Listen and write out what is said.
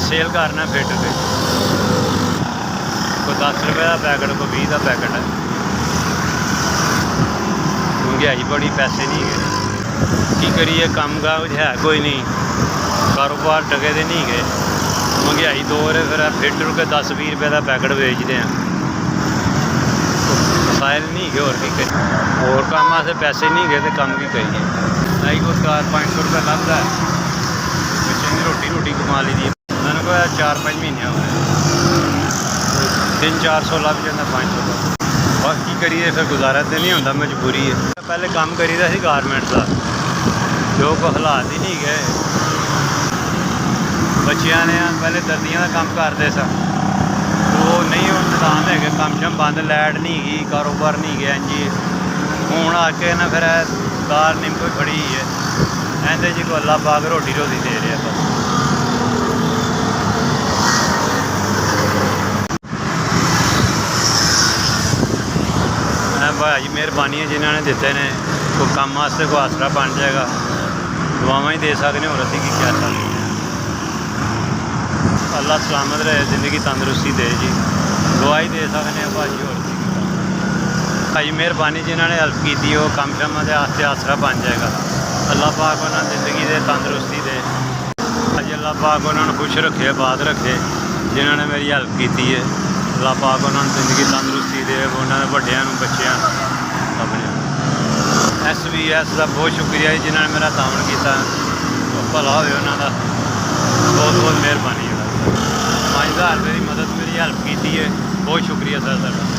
Cell करना fit के कोई 10 रुपये का पैकेट कोई 20 का पैकेट है। महंगाई बड़ी, पैसे नहीं गए, की करिए, कम काज है कोई नहीं, कारोबार टके दे नहीं गए। महंगाई दौर है, फिर फिट के 10-20 रुपये का पैकेट बेचते हैं, मसाइल नहीं गए। और की करिए, और काम वास्ते पैसे नहीं गए तो कम की करिए। नहीं कोई 400-500 रुपये लभदा है, बच्चे की रोटी कमा ली दी। मैंने को 4-5 महीने हो गए, 300-400 लभ जाता, 500 लभ। बाकी करिए फिर गुजारा तो नहीं होता, मजबूरी है। पहले काम करीदा सी गारमेंट्स का, जो को हालात ही नहीं गए। बच्चियां ने पहले दर्दियां का काम करते सन, वो नहीं हम निदान है, कम शम बंद, लाइट नहीं गई, कारोबार नहीं गया जी। हूँ आके ना फिर दाल निम्बू खड़ी है, एंदे जी को अल्लाह पाक रोटी दे रहे बस। भाई मेहरबानी है जिन्होंने दिते ने, कोई काम वास्ते कोई आसरा बन जाएगा। दुआवां ही दे सकते, और असीं की कह सकते हैं। अल्लाह सलामत रहे, जिंदगी तंदुरुस्ती दे जी, दुआ ही दे सकते हैं भाजी। और भाई मेहरबानी जिन्होंने हेल्प की, वो कम शम के आस्ते आसरा बन जाएगा। अल्लाह पाक उन्होंने जिंदगी दे, तंदुरुस्ती दे। भाजी अल्लाह पाक उन्होंने खुश रखे, आबाद रखे, जिन्होंने मेरी हेल्प की है। अल्लाह पाक उन्होंने जिंदगी तंदुरुस्ती दे, उन्होंने बड़िया बच्चों अपने। SBS का बहुत शुक्रिया जी, जिन्होंने मेरा तावन किया, भला हो उन्होंने, बहुत बहुत मेहरबानी। 5000 रुपये की मदद, मेरी हेल्प की है, बहुत शुक्रिया सर।